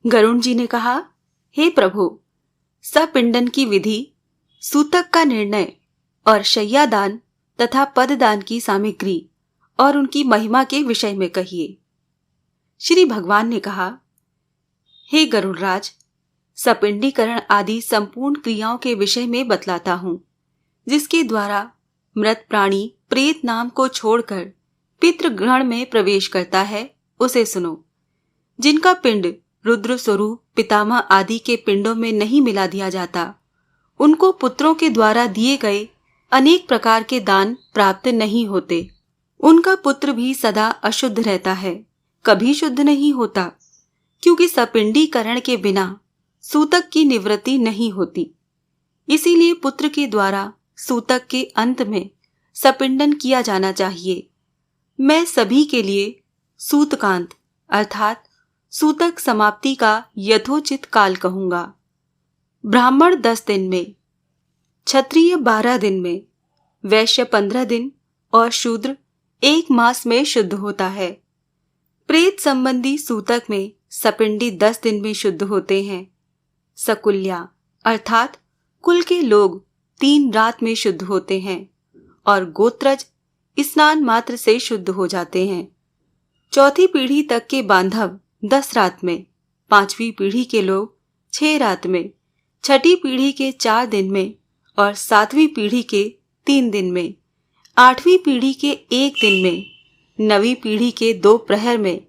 गरुण जी ने कहा, हे प्रभु, सपिंडन की विधि, सूतक का निर्णय और शय्यादान तथा पददान की सामग्री और उनकी महिमा के विषय में कहिए। श्री भगवान ने कहा, हे गरुड़राज, सपिंडीकरण आदि संपूर्ण क्रियाओं के विषय में बतलाता हूं, जिसके द्वारा मृत प्राणी प्रेत नाम को छोड़कर पितृगण में प्रवेश करता है, उसे सुनो। जिनका पिंड रुद्र स्वरूप पितामह आदि के पिंडों में नहीं मिला दिया जाता, उनको पुत्रों के द्वारा दिए गए अनेक प्रकार के दान प्राप्त नहीं होते। उनका पुत्र भी सदा अशुद्ध रहता है, कभी शुद्ध नहीं होता, क्योंकि सपिंडीकरण के बिना सूतक की निवृत्ति नहीं होती। इसीलिए पुत्र के द्वारा सूतक के अंत में सपिंडन किया जाना चाहिए। मैं सभी के लिए सूतकांत अर्थात सूतक समाप्ति का यथोचित काल कहूंगा। ब्राह्मण 10 दिन में, क्षत्रिय 12 दिन में, वैश्य 15 दिन और शूद्र 1 मास में शुद्ध होता है। प्रेत संबंधी सूतक में सपिंडी 10 दिन में शुद्ध होते हैं। सकुल्या अर्थात कुल के लोग 3 रात में शुद्ध होते हैं और गोत्रज स्नान मात्र से शुद्ध हो जाते हैं। चौथी पीढ़ी तक के बांधव 10 रात में, 5वीं पीढ़ी के लोग 6 रात में, छठी पीढ़ी के 4 दिन में और 7वीं पीढ़ी के 3 दिन में, 8वीं पीढ़ी के 1 दिन में, 9वीं पीढ़ी के 2 प्रहर में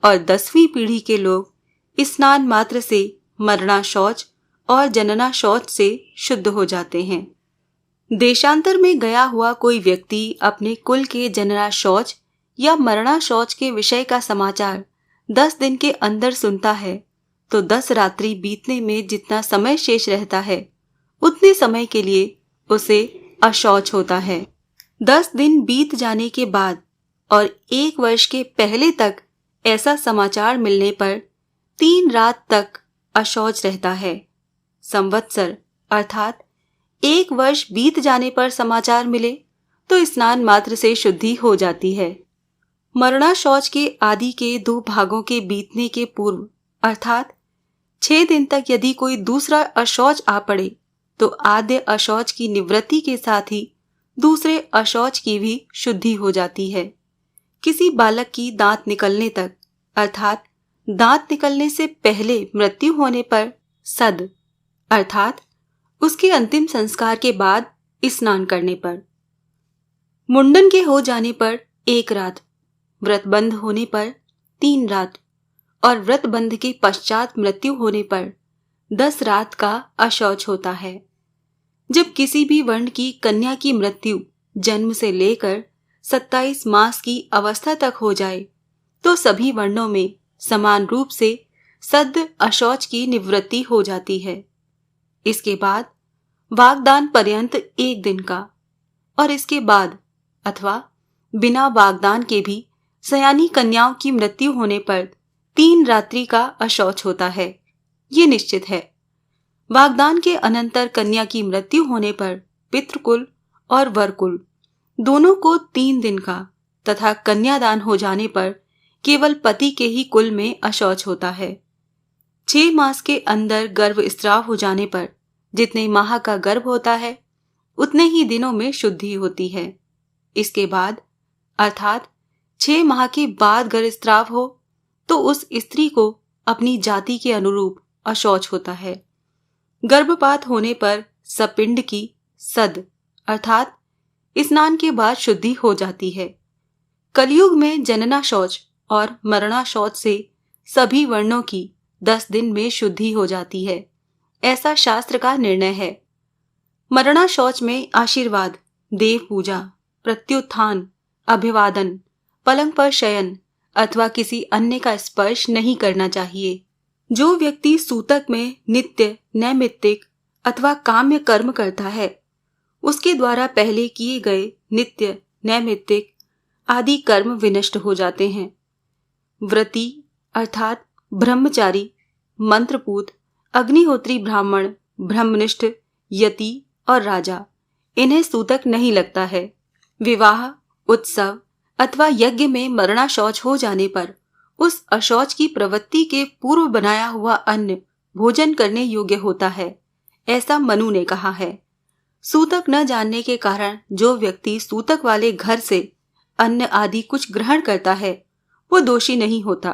और 10वीं पीढ़ी के लोग स्नान मात्र से मरना शौच और जनना शौच से शुद्ध हो जाते हैं। देशांतर में गया हुआ कोई व्यक्ति अपने कुल के जनना शौच या मरना शौच के विषय का समाचार 10 दिन के अंदर सुनता है, तो 10 रात्रि बीतने में जितना समय शेष रहता है, उतने समय के लिए उसे अशौच होता है। 10 दिन बीत जाने के बाद और 1 वर्ष के पहले तक ऐसा समाचार मिलने पर 3 रात तक अशौच रहता है। संवत्सर अर्थात 1 वर्ष बीत जाने पर समाचार मिले तो स्नान मात्र से शुद्धि हो जाती है। मरना शौच के आदि के 2 भागों के बीतने के पूर्व अर्थात 6 दिन तक यदि कोई दूसरा अशौच आ पड़े तो आद्य अशौच की निवृत्ति के साथ ही दूसरे अशौच की भी शुद्धि हो जाती है। किसी बालक की दांत निकलने तक अर्थात दांत निकलने से पहले मृत्यु होने पर सद अर्थात उसके अंतिम संस्कार के बाद स्नान करने पर, मुंडन के हो जाने पर 1 रात, व्रतबंध होने पर 3 रात और व्रतबंध के पश्चात मृत्यु होने पर 10 रात का अशौच होता है। जब किसी भी वर्ण की कन्या की मृत्यु जन्म से लेकर 27 मास की अवस्था तक हो जाए तो सभी वर्णों में समान रूप से सद्य अशौच की निवृत्ति हो जाती है। इसके बाद वागदान पर्यंत 1 दिन का और इसके बाद अथवा बिना वागदान के भी सयानी कन्याओं की मृत्यु होने पर 3 रात्रि का अशौच होता है। ये निश्चित है। वागदान के अनंतर कन्या की मृत्यु होने पर पितृकुल और वरकुल दोनों को 3 दिन का तथा कन्यादान हो जाने पर केवल पति के ही कुल में अशौच होता है। 6 मास के अंदर गर्भस्राव हो जाने पर जितने माह का गर्भ होता है उतने ही दिनों में शुद्धि होती है। इसके बाद अर्थात 6 माह के बाद गर्भस्राव हो तो उस स्त्री को अपनी जाति के अनुरूप अशौच होता है। गर्भपात होने पर सपिंड की सद अर्थात स्नान के बाद शुद्धि हो जाती है। कलयुग में जनना शौच और मरना शौच से सभी वर्णों की 10 दिन में शुद्धि हो जाती है, ऐसा शास्त्र का निर्णय है। मरना शौच में आशीर्वाद, देव पूजा, प्रत्युत्थान, अभिवादन, पलंग पर शयन अथवा किसी अन्य का स्पर्श नहीं करना चाहिए। जो व्यक्ति सूतक में नित्य, नैमित्तिक अथवा काम्य कर्म करता है, उसके द्वारा पहले किए गए नित्य, नैमित्तिक आदि कर्म विनष्ट हो जाते हैं। व्रती अर्थात ब्रह्मचारी, मंत्रपूत, अग्निहोत्री ब्राह्मण, ब्रह्मनिष्ठ, यति और राजा, इन्हें सूतक नहीं लगता है। विवाह, उत्सव अथवा यज्ञ में मरना शौच हो जाने पर उस अशौच की प्रवृत्ति के पूर्व बनाया हुआ अन्न भोजन करने योग्य होता है, ऐसा मनु ने कहा है। सूतक न जानने के कारण जो व्यक्ति सूतक वाले घर से अन्न आदि कुछ ग्रहण करता है वो दोषी नहीं होता,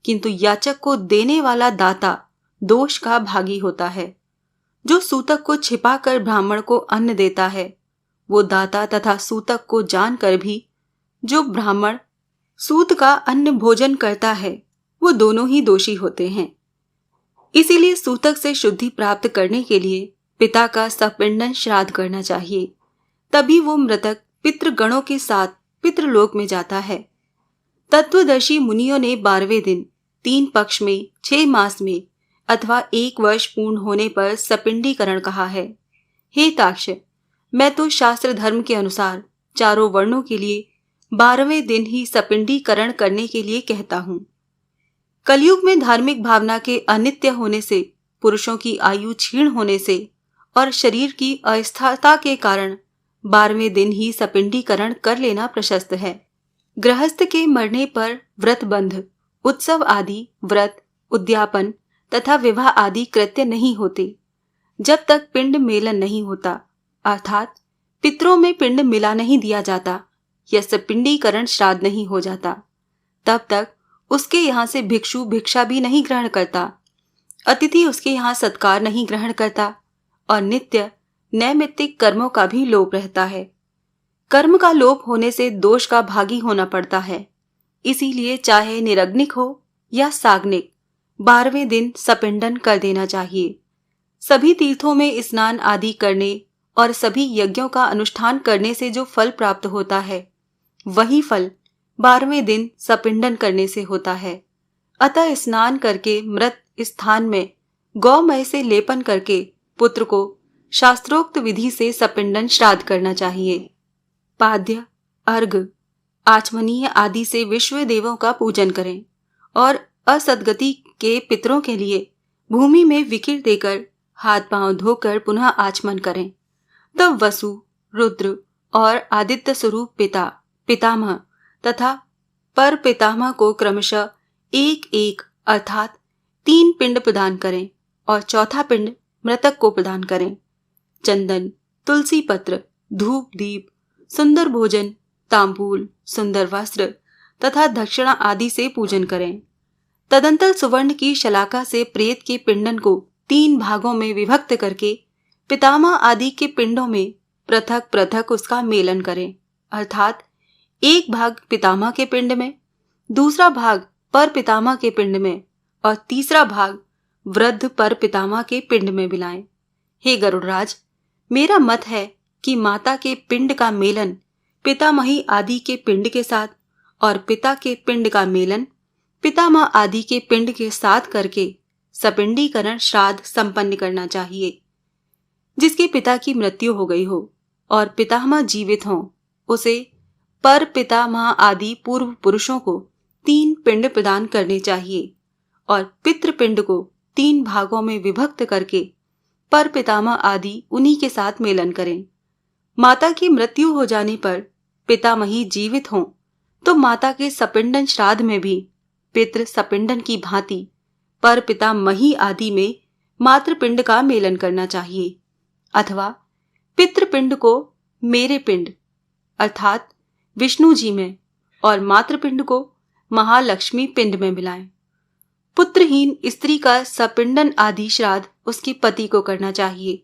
किंतु याचक को देने वाला दाता दोष का भागी होता है। जो सूतक को छिपाकर ब्राह्मण को अन्न देता है वो दाता तथा सूतक को जानकर भी जो ब्राह्मण सूत का अन्न भोजन करता है वो दोनों ही दोषी होते हैं। इसीलिए सूतक से शुद्धि प्राप्त करने के लिए पिता का सपिंडन श्राद्ध करना चाहिए, तभी वो मृतक पितृगणों के साथ पितृलोक में जाता है। तत्वदर्शी मुनियों ने 12वें दिन, 3 पक्ष में, 6 मास में अथवा 1 वर्ष पूर्ण होने पर सपिंडीकरण कहा है। हे ताक्ष, मैं तो शास्त्र धर्म के अनुसार चारों वर्णों के लिए 12वें दिन ही सपिंडीकरण करने के लिए कहता हूँ। कलयुग में धार्मिक भावना के अनित्य होने से, पुरुषों की आयु क्षीण होने से और शरीर की अस्थिरता के कारण 12वें दिन ही सपिंडीकरण कर लेना प्रशस्त है। गृहस्थ के मरने पर व्रत बंध, उत्सव आदि व्रत, उद्यापन तथा विवाह आदि कृत्य नहीं होते जब तक पिंड मेलन नहीं होता, अर्थात पितरों में पिंड मिला नहीं दिया जाता या सपिंडीकरण श्राद्ध नहीं हो जाता। तब तक उसके यहाँ से भिक्षु भिक्षा भी नहीं ग्रहण करता, अतिथि उसके यहाँ सत्कार नहीं ग्रहण करता और नित्य नैमित्तिक कर्मों का भी लोप रहता है। कर्म का लोप होने से दोष का भागी होना पड़ता है। इसीलिए चाहे निरग्निक हो या साग्निक, 12वें दिन सपिंडन कर देना चाहिए। सभी तीर्थों में स्नान आदि करने और सभी यज्ञों का अनुष्ठान करने से जो फल प्राप्त होता है वही फल 12वें दिन सपिंडन करने से होता है। अतः स्नान करके मृत स्थान में गौमय से लेपन करके पुत्र को शास्त्रोक्त विधि से सपिंडन श्राद्ध करना चाहिए। पाद्य, अर्घ, आचमनीय आदि से विश्व देवों का पूजन करें और असदगति के पितरों के लिए भूमि में विकिर देकर हाथ पांव धोकर पुनः आचमन करें। तब वसु, रुद्र और आदित्य स्वरूप पिता, पितामह तथा पर पितामह को क्रमशः 1-1 अर्थात 3 पिंड प्रदान करें और चौथा पिंड मृतक को प्रदान करें। चंदन, तुलसी पत्र, धूप दीप, सुंदर भोजन, तांबूल, सुंदर वस्त्र तथा दक्षिणा आदि से पूजन करें। तदंतर सुवर्ण की शलाका से प्रेत के पिंडन को 3 भागों में विभक्त करके पितामह आदि के पिंडों में पृथक पृथक उसका मेलन करें, अर्थात एक भाग पितामह के पिंड में, दूसरा भाग पर पितामह के पिंड में और तीसरा भाग वृद्ध पर पितामह के पिंड में मिलाएं। हे गरुड़राज, मेरा मत है कि माता के पिंड का मेलन पितामही आदि के पिंड के साथ और पिता के पिंड का मेलन पितामह आदि के पिंड के साथ करके सपिंडीकरण श्राद्ध संपन्न करना चाहिए। जिसके पिता की मृत्यु हो गई हो और पितामह जीवित हों, उसे पर पितामह आदि पूर्व पुरुषों को 3 पिंड प्रदान करने चाहिए और पितृपिंड को 3 भागों में विभक्त करके पर पितामह आदि उन्हीं के साथ मेलन करें। माता की मृत्यु हो जाने पर पितामही जीवित हों तो माता के सपिंडन श्राद्ध में भी पितृ सपिंडन की भांति पर पितामही आदि में मातृपिंड का मेलन करना चाहिए, अथवा पितृपिंड को मेरे पिंड अर्थात विष्णु जी में और मातृपिंड को महालक्ष्मी पिंड में मिलाएं। पुत्रहीन स्त्री का सपिंडन आदि श्राद्ध उसके पति को करना चाहिए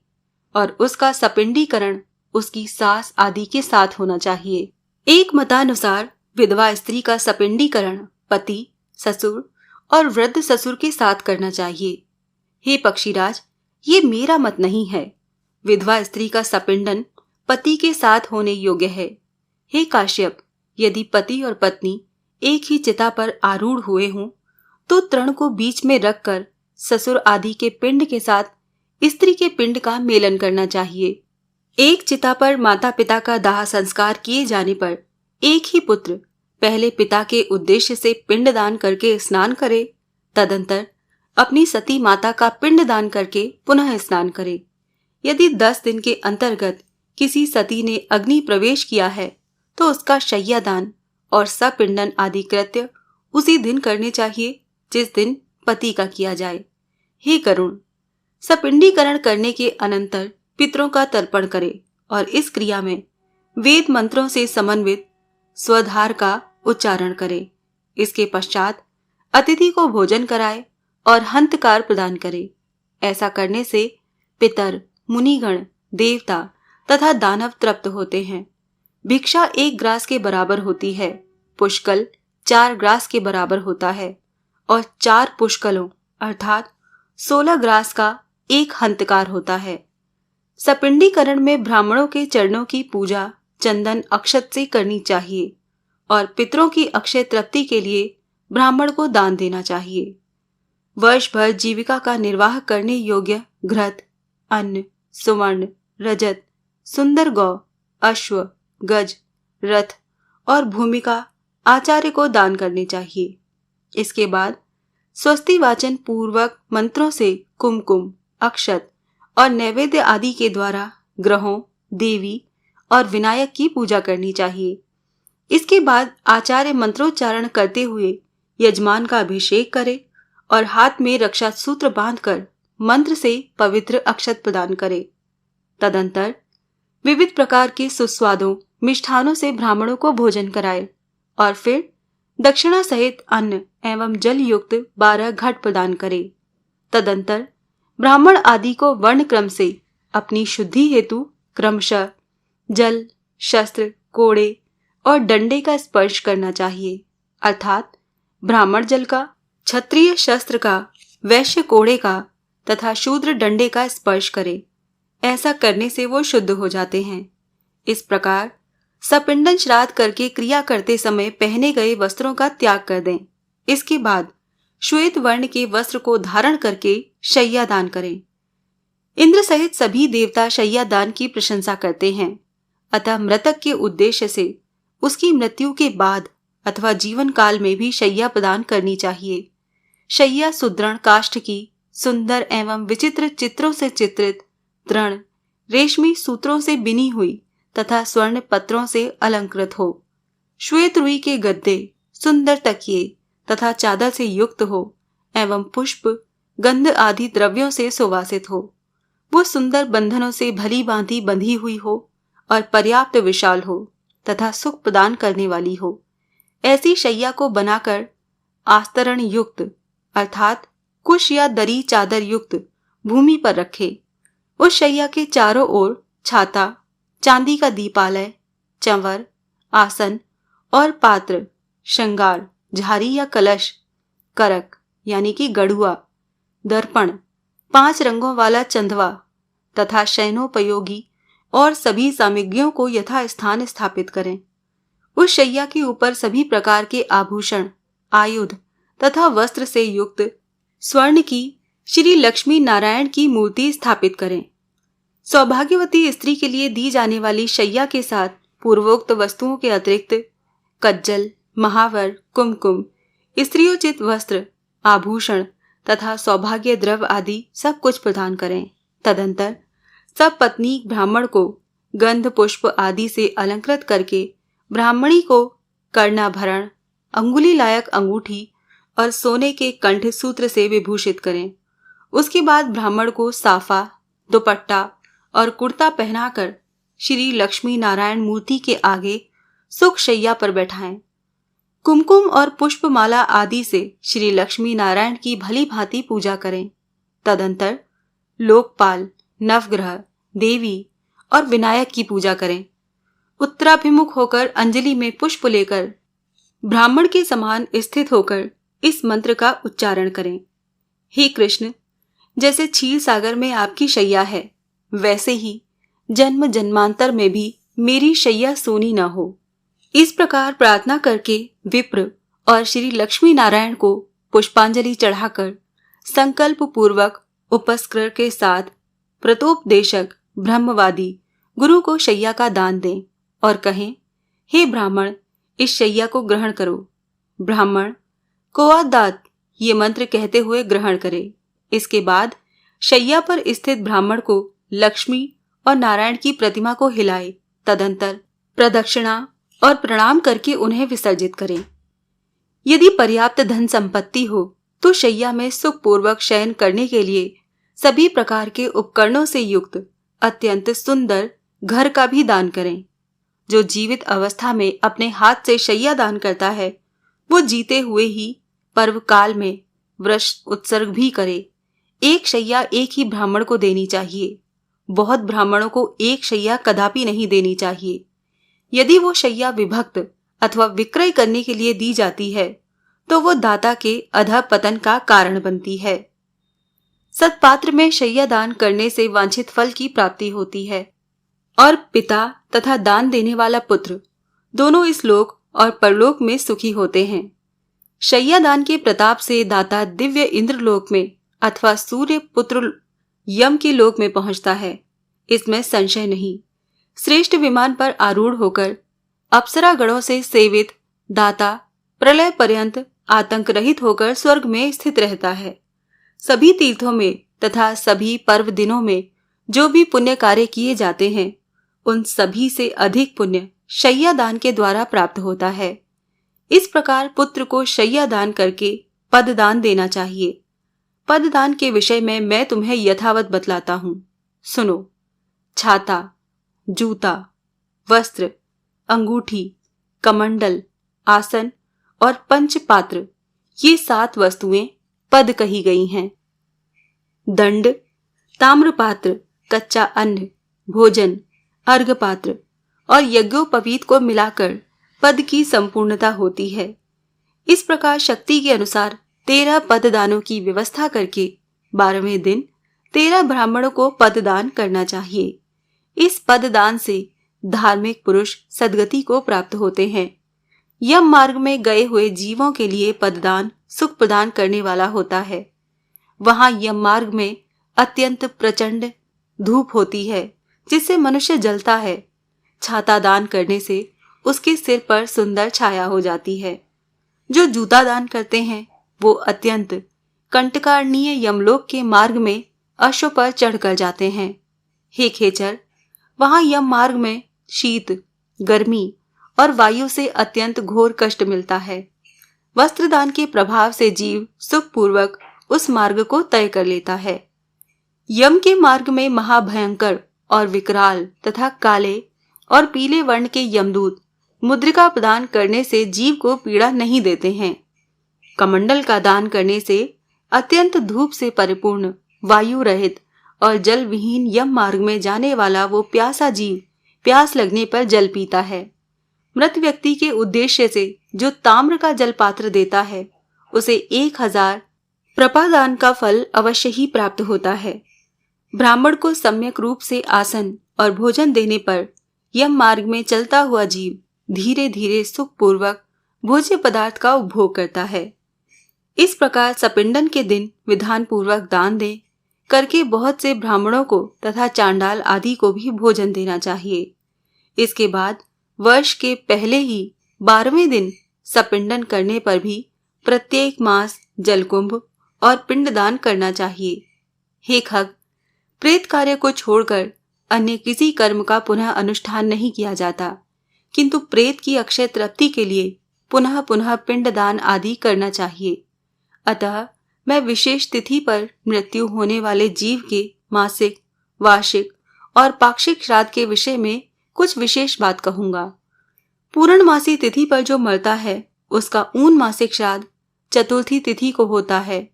और उसका सपिंडीकरण उसकी सास आदि के साथ होना चाहिए। एक मतानुसार विधवा स्त्री का सपिंडीकरण पति, ससुर और वृद्ध ससुर के साथ करना चाहिए। हे पक्षीराज, ये मेरा मत नहीं है। विधवा स्त्री का सपिंडन पति के साथ होने योग्य है। हे काश्यप, यदि पति और पत्नी एक ही चिता पर आरूढ़ हुए हों तो तृण को बीच में रखकर ससुर आदि के पिंड के साथ स्त्री के पिंड का मेलन करना चाहिए। एक चिता पर माता पिता का दाह संस्कार किए जाने पर एक ही पुत्र पहले पिता के उद्देश्य से पिंडदान करके स्नान करे, तदंतर अपनी सती माता का पिंडदान करके पुनः स्नान करे। यदि 10 दिन के अंतर्गत किसी सती ने अग्नि प्रवेश किया है तो उसका शय्यादान और सपिंडन आदि कृत्य उसी दिन करने चाहिए जिस दिन पति का किया जाए। हे करुण, सपिंडीकरण करने के अनंतर पितरों का तर्पण करे और इस क्रिया में वेद मंत्रों से समन्वित स्वधार का उच्चारण करे। इसके पश्चात अतिथि को भोजन कराए और हंतकार प्रदान करे। ऐसा करने से पितर, मुनिगण, देवता तथा दानव तृप्त होते हैं। भिक्षा 1 ग्रास के बराबर होती है, पुष्कल 4 ग्रास के बराबर होता है और 4 पुष्कलों अर्थात 16 ग्रास का 1 हंतकार होता है। सपिंडीकरण में ब्राह्मणों के चरणों की पूजा चंदन अक्षत से करनी चाहिए और पितरों की अक्षय तृप्ति के लिए ब्राह्मण को दान देना चाहिए। वर्ष भर जीविका का निर्वाह करने योग्य घृत, अन्न, सुवर्ण, रजत, सुंदर गौ, अश्व, गज, रथ और भूमिका आचार्य को दान करने चाहिए। इसके बाद स्वस्ति वाचन पूर्वक मंत्रों से कुमकुम, अक्षत और नैवेद्य आदि के द्वारा ग्रहों, देवी और विनायक की पूजा करनी चाहिए। इसके बाद आचार्य मंत्रोच्चारण करते हुए यजमान का अभिषेक करे और हाथ में रक्षा सूत्र बांधकर मंत्र से पवित्र अक्षत प्रदान करे। तदंतर विविध प्रकार के सुस्वादों मिष्ठानों से ब्राह्मणों को भोजन कराए और फिर दक्षिणा सहित अन्न एवं जल युक्त 12 घट प्रदान करे। तदंतर ब्राह्मण आदि को वर्ण क्रम से अपनी शुद्धि हेतु क्रमशः जल, शस्त्र, कोड़े और डंडे का स्पर्श करना चाहिए, अर्थात ब्राह्मण जल का, क्षत्रिय शस्त्र का, वैश्य कोड़े का तथा शूद्र डंडे का स्पर्श करे। ऐसा करने से वो शुद्ध हो जाते हैं। इस प्रकार सपिंडन श्राद्ध करके क्रिया करते समय पहने गए वस्त्रों का त्याग कर दें। इसके बाद श्वेत वर्ण के वस्त्र को धारण करके शय्या दान करें। इंद्र सहित सभी देवता शय्या दान की प्रशंसा करते हैं। अतः मृतक के उद्देश्य से उसकी मृत्यु के बाद अथवा जीवन काल में भी शय्या प्रदान करनी चाहिए। शय्या सुदृढ़ काष्ठ की, सुंदर एवं विचित्र चित्रों से चित्रित, दृढ़ रेशमी सूत्रों से बिनी हुई तथा स्वर्ण पत्रों से अलंकृत हो। श्वेत रुई के गद्दे, सुंदर तकिए तथा चादर से युक्त हो एवं पुष्प, गंध आदि द्रव्यों से सुवासित हो। वो सुंदर बंधनों से भली भांति बंधी हुई हो और पर्याप्त विशाल हो तथा सुख प्रदान करने वाली हो। ऐसी शय्या को बनाकर आस्तरण युक्त अर्थात कुश या दरी चादर युक्त भूमि पर रखे। उस शय्या के चारों ओर छाता, चांदी का दीपालय, चंवर, आसन और पात्र, श्रृंगार, झारी या कलश, करक यानी कि गढ़ुआ, दर्पण, 5 रंगों वाला चंदवा तथा शयनोपयोगी और सभी सामग्रियों को यथास्थान स्थापित करें। उस शय्या के ऊपर सभी प्रकार के आभूषण, आयुध तथा वस्त्र से युक्त स्वर्ण की श्री लक्ष्मी नारायण की मूर्ति स्थापित करें। सौभाग्यवती स्त्री के लिए दी जाने वाली शय्या के साथ पूर्वोक्त वस्तुओं के अतिरिक्त कज्जल, महावर, कुमकुम, स्त्रियोचित वस्त्र, आभूषण तथा सौभाग्य द्रव्य आदि सब कुछ प्रदान करें। तदंतर सब पत्नी ब्राह्मण को गंध पुष्प आदि से अलंकृत करके ब्राह्मणी को कर्णाभरण, अंगुली लायक अंगूठी और सोने के कंठ सूत्र से विभूषित करें। उसके बाद ब्राह्मण को साफा, दुपट्टा और कुर्ता पहनाकर श्री लक्ष्मी नारायण मूर्ति के आगे सुख शय्या पर बैठाएं। कुमकुम और पुष्पमाला आदि से श्री लक्ष्मी नारायण की भली भांति पूजा करें। तदंतर लोकपाल, नवग्रह, देवी और विनायक की पूजा करें। उत्तराभिमुख होकर अंजलि में पुष्प लेकर ब्राह्मण के समान स्थित होकर इस मंत्र का उच्चारण करें। हे कृष्ण, जैसे क्षीर सागर में आपकी शय्या है, वैसे ही जन्म जन्मांतर में भी मेरी शय्या सोनी न हो। इस प्रकार प्रार्थना करके विप्र और श्री लक्ष्मी नारायण को पुष्पांजलि चढ़ाकर संकल्प पूर्वक उपस्कर के साथ प्रतोपदेशक ब्रह्मवादी गुरु को शय्या का दान दें और कहें, हे ब्राह्मण, इस शय्या को ग्रहण करो। ब्राह्मण कोआदात ये मंत्र कहते हुए ग्रहण करे। इसके बाद शय्या पर स्थित ब्राह्मण को लक्ष्मी और नारायण की प्रतिमा को हिलाए। तदंतर प्रदक्षिणा और प्रणाम करके उन्हें विसर्जित करें। यदि पर्याप्त धन संपत्ति हो तो शैया में सुखपूर्वक शयन करने के लिए सभी प्रकार के उपकरणों से युक्त अत्यंत सुंदर घर का भी दान करें। जो जीवित अवस्था में अपने हाथ से शैया दान करता है वो जीते हुए ही पर्व काल में वृष उत्सर्ग भी करे। एक शैया एक ही ब्राह्मण को देनी चाहिए। बहुत ब्राह्मणों को एक शैया कदापि नहीं देनी चाहिए। यदि वो शैया विभक्त अथवा विक्रय करने के लिए दी जाती है तो वो दाता के अधःपतन का कारण बनती है। सत्पात्र में शैया दान करने से वांछित फल की प्राप्ति होती है और पिता तथा दान देने वाला पुत्र दोनों इस लोक और परलोक में सुखी होते हैं। शैया दान के प्रताप से दाता दिव्य इंद्रलोक में अथवा सूर्य पुत्र यम के लोक में पहुंचता है, इसमें संशय नहीं। श्रेष्ठ विमान पर आरूढ़ होकर अप्सरा गणों से सेवित दाता प्रलय पर्यंत आतंक रहित होकर स्वर्ग में स्थित रहता है। सभी तीर्थों में तथा सभी पर्व दिनों में जो भी पुण्य कार्य किए जाते हैं उन सभी से अधिक पुण्य शैया दान के द्वारा प्राप्त होता है। इस प्रकार पुत्र को शैया दान करके पद दान देना चाहिए। पद दान के विषय में मैं तुम्हें यथावत बतलाता हूँ, सुनो। छाता, जूता, वस्त्र, अंगूठी, कमंडल, आसन और पंचपात्र ये 7 वस्तुएं पद कही गई हैं। दंड, ताम्रपात्र, कच्चा अन्न, भोजन, अर्घपात्र और यज्ञोपवीत को मिलाकर पद की संपूर्णता होती है। इस प्रकार शक्ति के अनुसार 13 पददानों की व्यवस्था करके 12वें दिन 13 ब्राह्मणों को पददान करना चाहिए। इस पददान से धार्मिक पुरुष सद्गति को प्राप्त होते हैं। यम मार्ग में गए हुए जीवों के लिए पददान सुख प्रदान करने वाला होता है। वहां यम मार्ग में अत्यंत प्रचंड धूप होती है जिससे मनुष्य जलता है। छाता दान करने से उसके सिर पर सुंदर छाया हो जाती है। जो जूता दान करते हैं वो अत्यंत कंटकारणीय यमलोक के मार्ग में अश्व पर चढ़कर जाते हैं। हे खेचर, वहां यम मार्ग में शीत, गर्मी और वायु से अत्यंत घोर कष्ट मिलता है। वस्त्रदान के प्रभाव से जीव सुखपूर्वक उस मार्ग को तय कर लेता है। यम के मार्ग में महाभयंकर और विकराल तथा काले और पीले वर्ण के यमदूत मुद्रिका प्रदान करने से जीव को पीड़ा नहीं देते हैं। कमंडल का दान करने से अत्यंत धूप से परिपूर्ण, वायु रहित और जल विहीन यम मार्ग में जाने वाला वो प्यासा जीव प्यास लगने पर जल पीता है। मृत व्यक्ति के उद्देश्य से जो ताम्र का जल पात्र देता है उसे 1000 प्रपादान का फल अवश्य ही प्राप्त होता है। ब्राह्मण को सम्यक रूप से आसन और भोजन देने पर यम मार्ग में चलता हुआ जीव धीरे धीरे सुखपूर्वक भोज्य पदार्थ का उपभोग करता है। इस प्रकार सपिंडन के दिन विधान पूर्वक दान दे करके बहुत से ब्राह्मणों को तथा चांडाल आदि को भी भोजन देना चाहिए। इसके बाद वर्ष के पहले ही 12वें दिन सपिंडन करने पर भी प्रत्येक मास जलकुंभ और पिंडदान करना चाहिए। हे खग, प्रेत कार्य को छोड़कर अन्य किसी कर्म का पुनः अनुष्ठान नहीं किया जाता, किंतु प्रेत की अक्षय तृप्ति के लिए पुनः पुनः पिंडदान आदि करना चाहिए। अतः मैं विशेष तिथि पर मृत्यु होने वाले जीव के मासिक, वार्षिक और पाक्षिक श्राद्ध के विषय में कुछ विशेष बात कहूंगा। पूर्णमासी तिथि पर जो मरता है उसका ऊन मासिक श्राद्ध चतुर्थी तिथि को होता है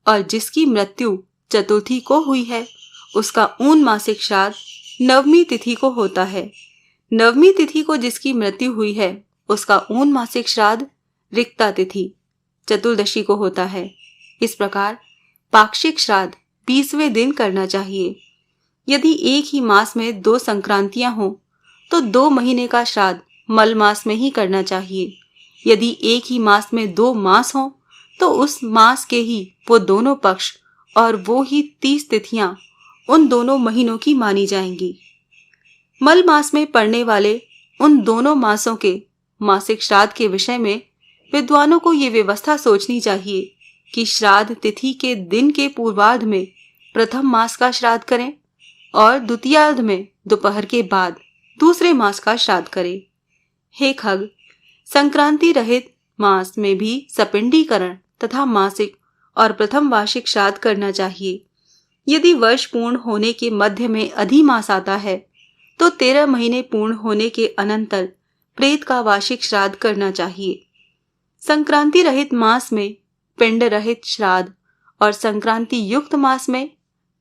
और जिसकी मृत्यु चतुर्थी को हुई है उसका ऊन मासिक श्राद्ध नवमी तिथि को होता है। नवमी तिथि को जिसकी मृत्यु हुई है उसका ऊन मासिक श्राद्ध रिक्ता तिथि चतुर्दशी को होता है। इस प्रकार पाक्षिक श्राद्ध 20वें दिन करना चाहिए। यदि एक ही मास में 2 संक्रांतियां हों तो 2 महीने का श्राद्ध मल मास में ही करना चाहिए। यदि एक ही मास में 2 मास हों तो उस मास के ही वो दोनों पक्ष और वो ही 30 तिथियां उन दोनों महीनों की मानी जाएंगी। मल मास में पड़ने वाले उन दोनों मासों के मासिक श्राद्ध के विषय में विद्वानों को ये व्यवस्था सोचनी चाहिए कि श्राद्ध तिथि के दिन के पूर्वार्ध में प्रथम मास का श्राद्ध करें और द्वितीयार्ध में दोपहर के बाद दूसरे मास का श्राद्ध करें। हे खग, संक्रांति रहित मास में भी सपिंडीकरण तथा मासिक और प्रथम वार्षिक श्राद्ध करना चाहिए। यदि वर्ष पूर्ण होने के मध्य में अधिमास आता है तो 13 महीने पूर्ण होने के अनंतर प्रेत का वार्षिक श्राद्ध करना चाहिए। संक्रांति रहित मास में पिंड रहित श्राद्ध और संक्रांति युक्त मास में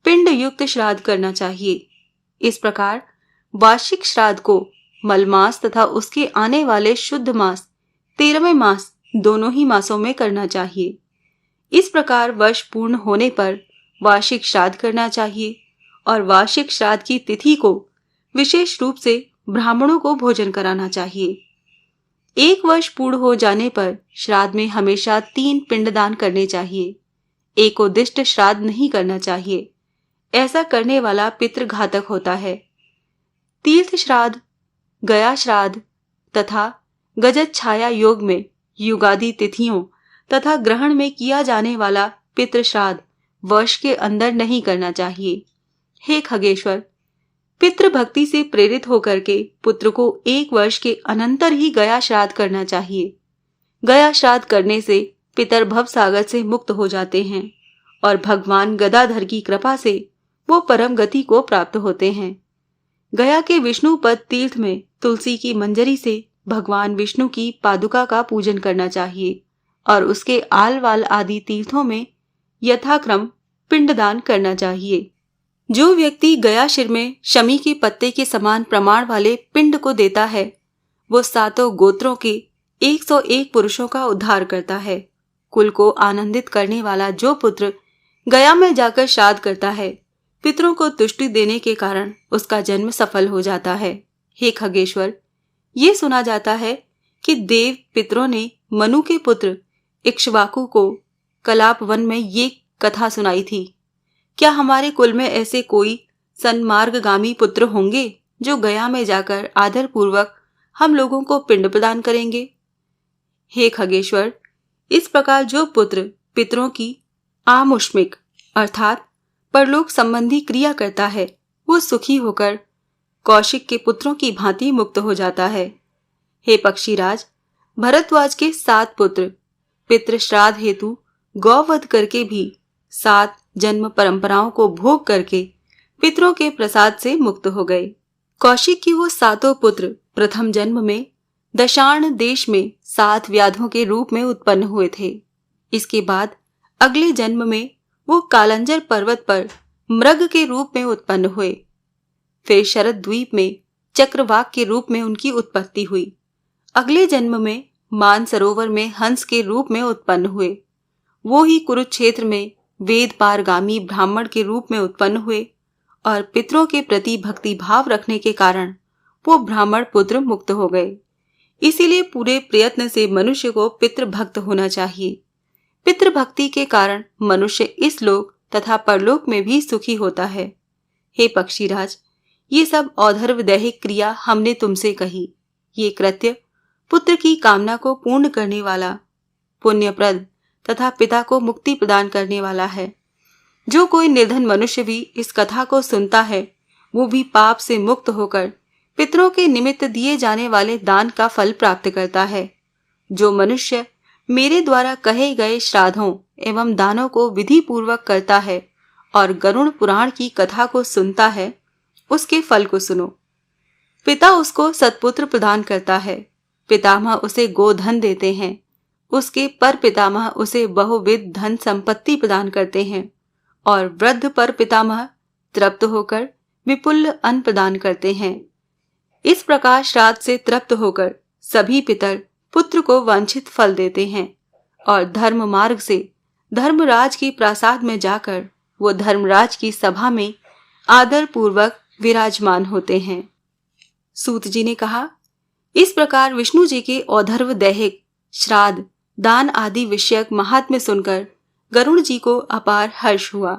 पिंड युक्त श्राद्ध करना चाहिए। इस प्रकार वार्षिक श्राद्ध को मलमास तथा उसके आने वाले शुद्ध मास 13वें मास दोनों ही मासों में करना चाहिए। इस प्रकार वर्ष पूर्ण होने पर वार्षिक श्राद्ध करना चाहिए और वार्षिक श्राद्ध की तिथि को विशेष रूप से ब्राह्मणों को भोजन कराना चाहिए। 1 वर्ष पूर्ण हो जाने पर श्राद्ध में हमेशा 3 पिंडदान करने चाहिए। एक उद्दिष्ट श्राद्ध नहीं करना चाहिए, ऐसा करने वाला पितृघातक होता है। तीर्थ श्राद्ध, गया श्राद्ध तथा गजत छाया योग में युगादि तिथियों तथा ग्रहण में किया जाने वाला पितृ श्राद्ध वर्ष के अंदर नहीं करना चाहिए। हे खगेश्वर, पितृ भक्ति से प्रेरित होकर के पुत्र को 1 वर्ष के अनंतर ही गया श्राद्ध करना चाहिए। गया श्राद्ध करने से पितर भव सागर से मुक्त हो जाते हैं और भगवान गदाधर की कृपा से वो परम गति को प्राप्त होते हैं। गया के विष्णुपद तीर्थ में तुलसी की मंजरी से भगवान विष्णु की पादुका का पूजन करना चाहिए और उसके आल वाल आदि तीर्थों में यथाक्रम पिंडदान करना चाहिए। जो व्यक्ति गया शिर में शमी के पत्ते के समान प्रमाण वाले पिंड को देता है वो 7 गोत्रों के 101 पुरुषों का उद्धार करता है। कुल को आनंदित करने वाला जो पुत्र गया में जाकर श्राद्ध करता है, पितरों को तुष्टि देने के कारण उसका जन्म सफल हो जाता है। हे खगेश्वर, ये सुना जाता है कि देव पितरों ने मनु के पुत्र इक्ष्वाकु को कलाप वन में ये कथा सुनाई थी। क्या हमारे कुल में ऐसे कोई सन्मार्गगामी पुत्र होंगे जो गया में जाकर आदर पूर्वक हम लोगों को पिंड प्रदान करेंगे? हे खगेश्वर, इस प्रकार जो पुत्र पितरों की आमुष्मिक अर्थात परलोक संबंधी क्रिया करता है वो सुखी होकर कौशिक के पुत्रों की भांति मुक्त हो जाता है। हे पक्षीराज, भरद्वाज के 7 पुत्र पितृ श्राद्ध हेतु गौवध करके भी 7 जन्म परंपराओं को भोग करके पितरों के प्रसाद से मुक्त हो गए। कौशिक की वो 7 पुत्र प्रथम जन्म में दशार्ण देश में 7 व्याधों के रूप में उत्पन्न हुए थे। इसके बाद अगले जन्म में वो कालंजर पर्वत पर मृग के रूप में उत्पन्न हुए। फिर शरद द्वीप में चक्रवाक के रूप में उनकी उत्पत्ति हुई। अगले जन्म में मान सरोवर में हंस के रूप में उत्पन्न हुए। वो ही कुरुक्षेत्र में वेद पारगामी ब्राह्मण के रूप में उत्पन्न हुए और पितरों के प्रति भक्ति भाव रखने के कारण वो ब्राह्मण पुत्र मुक्त हो गए। इसीलिए पूरे प्रयत्न से मनुष्य को पितृभक्त होना चाहिए। पितृभक्ति के कारण मनुष्य इस लोक तथा परलोक में भी सुखी होता है। हे पक्षीराज, ये सब औधर्व दैहिक क्रिया हमने तुमसे कही। ये कृत्य पुत्र की कामना को पूर्ण करने वाला, पुण्यप्रद तथा पिता को मुक्ति प्रदान करने वाला है। जो कोई निर्धन मनुष्य भी इस कथा को सुनता है वो भी पाप से मुक्त होकर पितरों के निमित्त दिए जाने वाले दान का फल प्राप्त करता है। जो मनुष्य मेरे द्वारा कहे गए श्राद्धों एवं दानों को विधि पूर्वक करता है और गरुड़ पुराण की कथा को सुनता है, उसके फल को सुनो। पिता उसको सत्पुत्र प्रदान करता है, पितामह उसे गोधन देते हैं, उसके पर पितामह उसे बहुविध धन संपत्ति प्रदान करते हैं और वृद्ध पर पितामह तृप्त होकर विपुल अन्न प्रदान करते हैं। इस प्रकार श्राद्ध से तृप्त होकर सभी पितर पुत्र को वांछित फल देते हैं और धर्म मार्ग से धर्मराज की प्रासाद में जाकर वो धर्मराज की सभा में आदर पूर्वक विराजमान होते हैं। सूत जी ने कहा, इस प्रकार विष्णु जी के औधर्व दैहिक श्राद्ध दान आदि विषयक महात्म्य सुनकर गरुड़ जी को अपार हर्ष हुआ।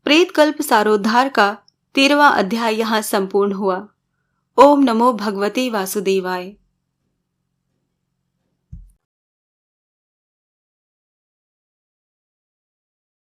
प्रेतकल्प सारोद्धार का 13वां अध्याय यहाँ संपूर्ण हुआ। ओम नमो भगवते वासुदेवाय।